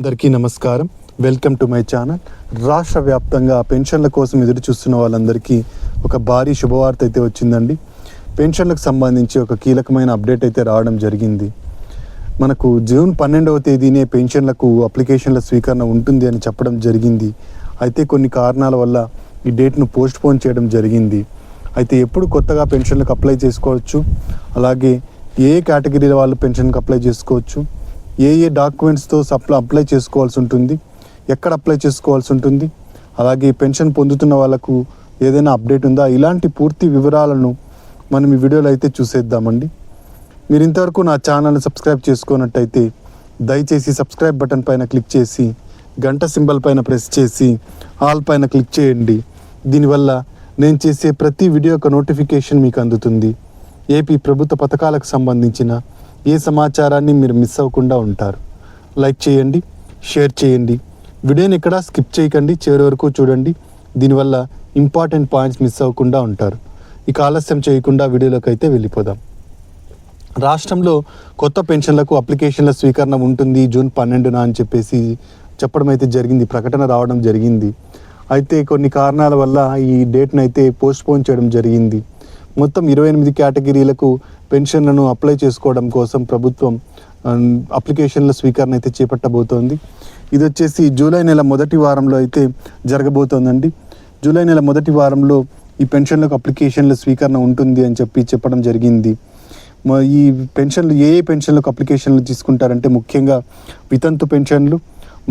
అందరికీ నమస్కారం. Welcome to my channel. రాష్ట్ర వ్యాప్తంగా పెన్షన్ల కోసం ఎదురు చూస్తున్న వాళ్ళందరికీ ఒక భారీ శుభవార్త అయితే వచ్చిందండి. పెన్షన్లకు సంబంధించి ఒక కీలకమైన అప్డేట్ అయితే రావడం జరిగింది. మనకు జూన్ 12వ తేదీనే పెన్షన్లకు అప్లికేషన్ల స్వీకరణ ఉంటుంది అని చెప్పడం జరిగింది. అయితే కొన్ని కారణాల వల్ల ఈ డేట్ను పోస్ట్పోన్ చేయడం జరిగింది. అయితే ఎప్పుడు కొత్తగా పెన్షన్లకు అప్లై చేసుకోవచ్చు, అలాగే ఏ కేటగిరీల వాళ్ళు పెన్షన్కి అప్లై చేసుకోవచ్చు, ఏ డాక్యుమెంట్స్తో అప్లై చేసుకోవాల్సి ఉంటుంది, ఎక్కడ అప్లై చేసుకోవాల్సి ఉంటుంది, అలాగే పెన్షన్ పొందుతున్న వాళ్ళకు ఏదైనా అప్డేట్ ఉందా, ఇలాంటి పూర్తి వివరాలను మనం ఈ వీడియోలో అయితే చూసేద్దామండి. మీరు ఇంతవరకు నా ఛానల్ని సబ్స్క్రైబ్ చేసుకున్నట్టయితే దయచేసి సబ్స్క్రైబ్ బటన్ పైన క్లిక్ చేసి గంట సింబల్ పైన ప్రెస్ చేసి ఆల్ పైన క్లిక్ చేయండి. దీనివల్ల నేను చేసే ప్రతి వీడియో యొక్క నోటిఫికేషన్ మీకు అందుతుంది. ఏపీ ప్రభుత్వ పథకాలకు సంబంధించిన ఏ సమాచారాన్ని మీరు మిస్ అవ్వకుండా ఉంటారు. లైక్ చేయండి, షేర్ చేయండి, వీడియోని ఎక్కడా స్కిప్ చేయకండి, చివరి వరకు చూడండి. దీనివల్ల ఇంపార్టెంట్ పాయింట్స్ మిస్ అవ్వకుండా ఉంటారు. ఇక ఆలస్యం చేయకుండా వీడియోలోకి అయితే వెళ్ళిపోదాం. రాష్ట్రంలో కొత్త పెన్షన్లకు అప్లికేషన్ల స్వీకరణ ఉంటుంది జూన్ 12న అని చెప్పడం అయితే జరిగింది, ప్రకటన రావడం జరిగింది. అయితే కొన్ని కారణాల వల్ల ఈ డేట్ను అయితే పోస్ట్పోన్ చేయడం జరిగింది. మొత్తం 28 కేటగిరీలకు పెన్షన్లను అప్లై చేసుకోవడం కోసం ప్రభుత్వం అప్లికేషన్ల స్వీకరణ అయితే చేపట్టబోతోంది. ఇది వచ్చేసి జూలై నెల మొదటి వారంలో అయితే జరగబోతోందండి. జూలై నెల మొదటి వారంలో ఈ పెన్షన్లకు అప్లికేషన్ల స్వీకరణ ఉంటుంది అని చెప్పడం జరిగింది. ఈ పెన్షన్లు ఏ పెన్షన్లకు అప్లికేషన్లు తీసుకుంటారంటే ముఖ్యంగా వితంతు పెన్షన్లు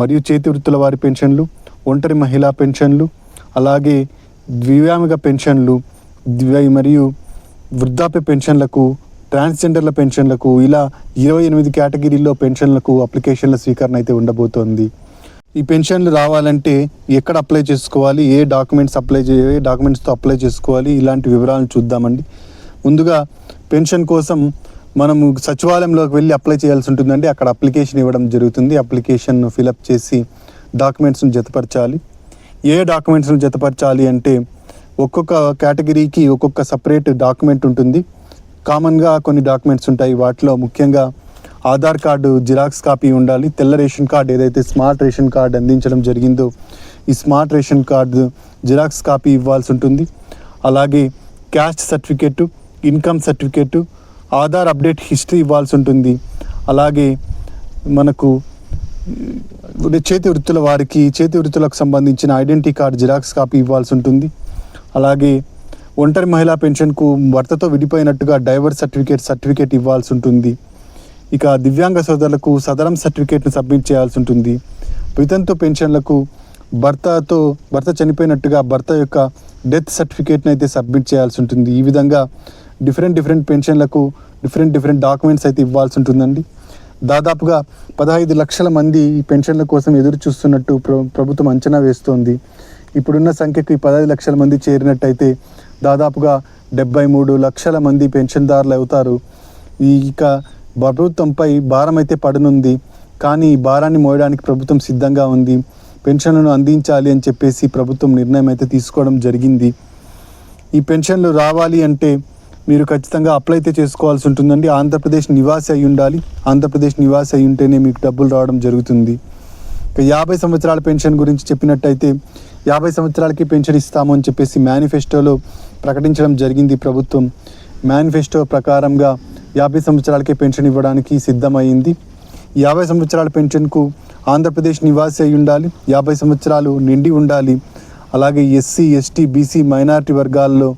మరియు చేతి వృత్తుల వారి పెన్షన్లు, ఒంటరి మహిళా పెన్షన్లు, అలాగే దివ్యాంగ పెన్షన్లు మరియు వృద్ధాప్య పెన్షన్లకు, ట్రాన్స్జెండర్ల పెన్షన్లకు, ఇలా 28 కేటగిరీల్లో పెన్షన్లకు అప్లికేషన్ల స్వీకరణ అయితే ఉండబోతోంది. ఈ పెన్షన్లు రావాలంటే ఎక్కడ అప్లై చేసుకోవాలి, ఏ డాక్యుమెంట్స్తో అప్లై చేసుకోవాలి, ఇలాంటి వివరాలను చూద్దామండి. ముందుగా పెన్షన్ కోసం మనము సచివాలయంలోకి వెళ్ళి అప్లై చేయాల్సి ఉంటుందండి. అక్కడ అప్లికేషన్ ఇవ్వడం జరుగుతుంది. అప్లికేషన్ ఫిలప్ చేసి డాక్యుమెంట్స్ను జతపరచాలి. ఏ డాక్యుమెంట్స్ను జతపరచాలి అంటే ఒక్కొక్క కేటగిరీకి ఒక్కొక్క సపరేట్ డాక్యుమెంట్ ఉంటుంది. కామన్గా కొన్ని డాక్యుమెంట్స్ ఉంటాయి. వాటిలో ముఖ్యంగా ఆధార్ కార్డు జిరాక్స్ కాపీ ఉండాలి. తెల్ల రేషన్ కార్డు ఏదైతే స్మార్ట్ రేషన్ కార్డు అందించడం జరిగిందో ఈ smart ration card xerox copy ఇవ్వాల్సి ఉంటుంది. అలాగే caste certificate, income certificate, Aadhaar update history ఇవ్వాల్సి ఉంటుంది. అలాగే మనకు చేతి వృత్తులకు సంబంధించిన ఐడెంటిటీ కార్డు జిరాక్స్ కాపీ ఇవ్వాల్సి ఉంటుంది. అలాగే ఒంటరి మహిళా పెన్షన్కు భర్తతో విడిపోయినట్టుగా డైవర్స్ సర్టిఫికేట్ ఇవ్వాల్సి ఉంటుంది. ఇక దివ్యాంగ సోదరులకు సదరం సర్టిఫికేట్ను సబ్మిట్ చేయాల్సి ఉంటుంది. వితంతు పెన్షన్లకు భర్త చనిపోయినట్టుగా భర్త యొక్క డెత్ సర్టిఫికేట్ని అయితే సబ్మిట్ చేయాల్సి ఉంటుంది. ఈ విధంగా డిఫరెంట్ పెన్షన్లకు డిఫరెంట్ డాక్యుమెంట్స్ అయితే ఇవ్వాల్సి ఉంటుందండి. దాదాపుగా 15 లక్షల మంది ఈ పెన్షన్ల కోసం ఎదురు చూస్తున్నట్టు ప్రభుత్వం అంచనా వేస్తోంది. ఇప్పుడున్న సంఖ్యకు ఈ 15 లక్షల మంది చేరినట్టయితే దాదాపుగా 73 లక్షల మంది పెన్షన్దారులు అవుతారు. ఇక ప్రభుత్వంపై భారం అయితే పడనుంది. కానీ ఈ భారాన్ని మోయడానికి ప్రభుత్వం సిద్ధంగా ఉంది. పెన్షన్లను అందించాలి అని చెప్పేసి ప్రభుత్వం నిర్ణయం అయితే తీసుకోవడం జరిగింది. ఈ పెన్షన్లు రావాలి అంటే మీరు ఖచ్చితంగా అప్లై అయితే చేసుకోవాల్సి ఉంటుందండి. ఆంధ్రప్రదేశ్ నివాసి అయి ఉండాలి. ఆంధ్రప్రదేశ్ నివాసి అయి ఉంటేనే మీకు డబ్బులు రావడం జరుగుతుంది. ఇక 50 సంవత్సరాల పెన్షన్ గురించి చెప్పినట్టయితే 50 సంవత్సరాలకి పెన్షన్ ఇస్తాము అని చెప్పేసి మేనిఫెస్టోలో ప్రకటించడం జరిగింది ప్రభుత్వం. మేనిఫెస్టో ప్రకారంగా 50 సంవత్సరాలకే పెన్షన్ ఇవ్వడానికి సిద్ధమైంది. 50 సంవత్సరాల పెన్షన్కు ఆంధ్రప్రదేశ్ నివాసి అయి ఉండాలి, 50 సంవత్సరాలు నిండి ఉండాలి. అలాగే ఎస్సీ, ఎస్టీ, బీసీ, మైనారిటీ వర్గాల్లో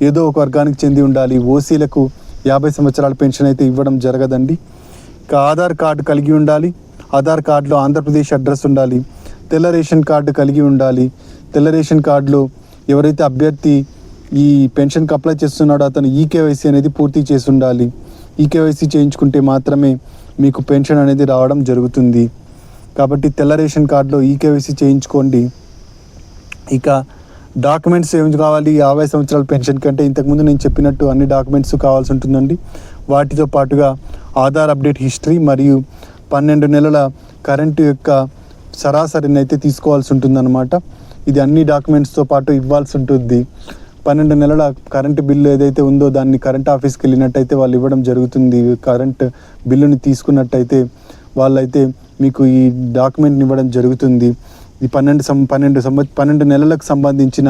ఏదో ఒక వర్గానికి చెంది ఉండాలి. ఓసీలకు 50 సంవత్సరాల పెన్షన్ అయితే ఇవ్వడం జరగదండి. ఇక ఆధార్ కార్డు కలిగి ఉండాలి. ఆధార్ కార్డులో ఆంధ్రప్రదేశ్ అడ్రస్ ఉండాలి. తెల్ల రేషన్ కార్డు కలిగి ఉండాలి. తెల్ల రేషన్ కార్డులో ఎవరైతే అభ్యర్థి ఈ పెన్షన్కి అప్లై చేస్తున్నాడో అతను ఈకేవైసీ అనేది పూర్తి చేసి ఉండాలి. ఈకేవైసీ చేయించుకుంటే మాత్రమే మీకు పెన్షన్ అనేది రావడం జరుగుతుంది. కాబట్టి తెల్ల రేషన్ కార్డులో ఈకేవైసీ చేయించుకోండి. ఇక డాక్యుమెంట్స్ ఏమి కావాలి 50 సంవత్సరాల పెన్షన్ కంటే ఇంతకుముందు నేను చెప్పినట్టు అన్ని డాక్యుమెంట్స్ కావాల్సి ఉంటుందండి. వాటితో పాటుగా ఆధార్ అప్డేట్ హిస్టరీ మరియు 12 నెలల కరెంటు యొక్క సరాసరిని అయితే తీసుకోవాల్సి ఉంటుందన్నమాట. ఇది అన్ని డాక్యుమెంట్స్తో పాటు ఇవ్వాల్సి ఉంటుంది. 12 నెలల కరెంటు బిల్లు ఏదైతే ఉందో దాన్ని కరెంట్ ఆఫీస్కి వెళ్ళినట్టయితే వాళ్ళు ఇవ్వడం జరుగుతుంది. కరెంట్ బిల్లుని తీసుకున్నట్టయితే వాళ్ళైతే మీకు ఈ డాక్యుమెంట్ని ఇవ్వడం జరుగుతుంది. ఈ 12 నెలలకు సంబంధించిన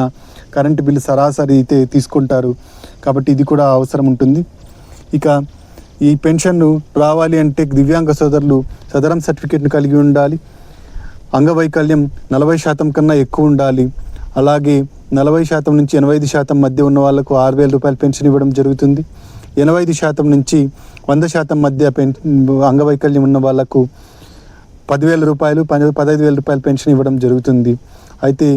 కరెంటు బిల్లు సరాసరి అయితే తీసుకుంటారు కాబట్టి ఇది కూడా అవసరం ఉంటుంది. ఇక ఈ పెన్షన్ రావాలి అంటే దివ్యాంగ సోదరులు సదరం సర్టిఫికేట్ను కలిగి ఉండాలి. అంగవైకల్యం 40% కన్నా ఎక్కువ ఉండాలి. అలాగే 40% నుంచి 85% మధ్య ఉన్న వాళ్ళకు 6,000 రూపాయల పెన్షన్ ఇవ్వడం జరుగుతుంది. 85% నుంచి 100% మధ్య అంగవైకల్యం ఉన్న వాళ్ళకు 10,000 రూపాయలు 15,000 రూపాయల పెన్షన్ ఇవ్వడం జరుగుతుంది. అయితే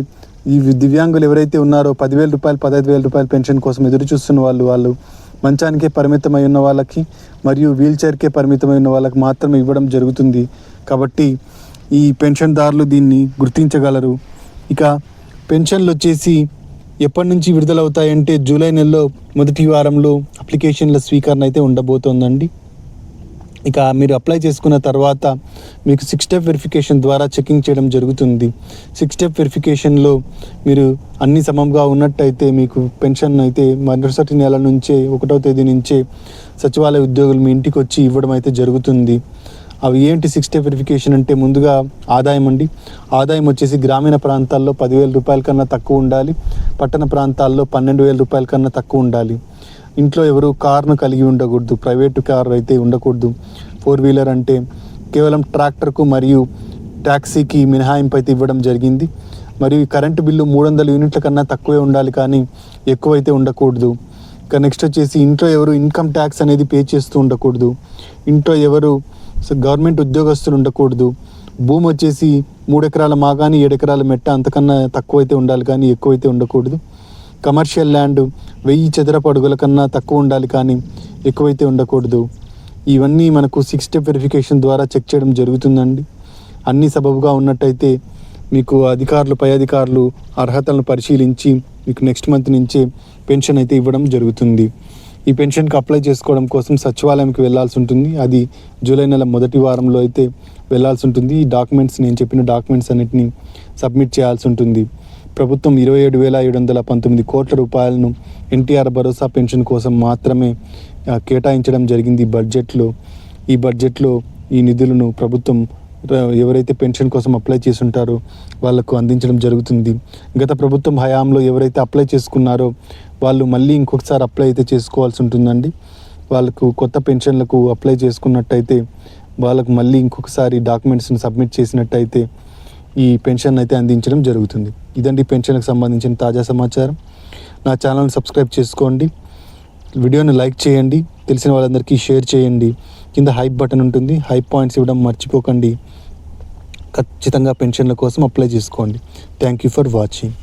ఈ దివ్యాంగులు ఎవరైతే ఉన్నారో 10,000 రూపాయలు 15,000 రూపాయల పెన్షన్ కోసం ఎదురు చూస్తున్న వాళ్ళు మంచానికే పరిమితమై ఉన్న వాళ్ళకి మరియు వీల్చైర్కే పరిమితమై ఉన్న వాళ్ళకి మాత్రమే ఇవ్వడం జరుగుతుంది. కాబట్టి ఈ పెన్షన్దారులు దీన్ని గుర్తించగలరు. ఇక పెన్షన్లు వచ్చేసి ఎప్పటి నుంచి విడుదలవుతాయంటే జూలై నెలలో మొదటి వారంలో అప్లికేషన్ల స్వీకరణ అయితే ఉండబోతోందండి. ఇక మీరు అప్లై చేసుకున్న తర్వాత మీకు 6 స్టెప్ వెరిఫికేషన్ ద్వారా చెకింగ్ చేయడం జరుగుతుంది. 6 స్టెప్ వెరిఫికేషన్లో మీరు అన్ని సమంగా ఉన్నట్టయితే మీకు పెన్షన్ అయితే మరుసటి నెల నుంచే 1వ తేదీ నుంచే సచివాలయ ఉద్యోగులు మీ ఇంటికి వచ్చి ఇవ్వడం అయితే జరుగుతుంది. అవి ఏంటి 6 స్టెప్ వెరిఫికేషన్ అంటే ముందుగా ఆదాయం అండి. ఆదాయం వచ్చేసి గ్రామీణ ప్రాంతాల్లో 10,000 రూపాయల కన్నా తక్కువ ఉండాలి. పట్టణ ప్రాంతాల్లో 12,000 రూపాయల కన్నా తక్కువ ఉండాలి. ఇంట్లో ఎవరు కార్ను కలిగి ఉండకూడదు. ప్రైవేటు కార్ అయితే ఉండకూడదు. 4 వీలర్ అంటే కేవలం ట్రాక్టర్కు మరియు ట్యాక్సీకి మినహాయింపు అయితే ఇవ్వడం జరిగింది. మరియు కరెంటు బిల్లు 300 యూనిట్ల కన్నా తక్కువే ఉండాలి కానీ ఎక్కువైతే ఉండకూడదు. ఇక నెక్స్ట్ వచ్చేసి ఇంట్లో ఎవరు ఇన్కమ్ ట్యాక్స్ అనేది పే చేస్తూ ఉండకూడదు. ఇంట్లో ఎవరు గవర్నమెంట్ ఉద్యోగస్తులు ఉండకూడదు. భూమి వచ్చేసి 3 ఎకరాల మాగాని 7 ఎకరాల మెట్ట అంతకన్నా తక్కువైతే ఉండాలి కానీ ఎక్కువైతే ఉండకూడదు. కమర్షియల్ ల్యాండ్ 1000 చదరపు అడుగుల కన్నా తక్కువ ఉండాలి కానీ ఎక్కువైతే ఉండకూడదు. ఇవన్నీ మనకు 6 స్టెప్ వెరిఫికేషన్ ద్వారా చెక్ చేయడం జరుగుతుందండి. అన్నీ సబబుగా ఉన్నట్టయితే మీకు పై అధికారులు అర్హతలను పరిశీలించి మీకు నెక్స్ట్ మంత్ నుంచే పెన్షన్ అయితే ఇవ్వడం జరుగుతుంది. ఈ పెన్షన్కి అప్లై చేసుకోవడం కోసం సచివాలయంకి వెళ్ళాల్సి ఉంటుంది. అది జూలై నెల మొదటి వారంలో అయితే వెళ్ళాల్సి ఉంటుంది. ఈ నేను చెప్పిన డాక్యుమెంట్స్ అన్నిటిని సబ్మిట్ చేయాల్సి ఉంటుంది. ప్రభుత్వం 27,719 కోట్ల రూపాయలను ఎన్టీఆర్ భరోసా పెన్షన్ కోసం మాత్రమే కేటాయించడం జరిగింది ఈ బడ్జెట్లో ఈ నిధులను ప్రభుత్వం ఎవరైతే పెన్షన్ కోసం అప్లై చేసి ఉంటారో వాళ్ళకు అందించడం జరుగుతుంది. గత ప్రభుత్వం హయాంలో ఎవరైతే అప్లై చేసుకున్నారో వాళ్ళు మళ్ళీ ఇంకొకసారి అప్లై అయితే చేసుకోవాల్సి ఉంటుందండి. వాళ్ళకు కొత్త పెన్షన్లకు అప్లై చేసుకున్నట్టయితే వాళ్ళకు మళ్ళీ ఇంకొకసారి డాక్యుమెంట్స్ని సబ్మిట్ చేసినట్టయితే ఈ పెన్షన్ అయితే అందించడం జరుగుతుంది. ఇదండి పెన్షన్కి సంబంధించిన తాజా సమాచారం. నా ఛానల్ని సబ్స్క్రైబ్ చేసుకోండి, వీడియోని లైక్ చేయండి, తెలిసిన వాళ్ళందరికీ షేర్ చేయండి. కింద హైప్ బటన్ ఉంటుంది, హైప్ పాయింట్స్ ఇవ్వడం మర్చిపోకండి. ఖచ్చితంగా పెన్షన్ల కోసం అప్లై చేసుకోండి. Thank you for watching.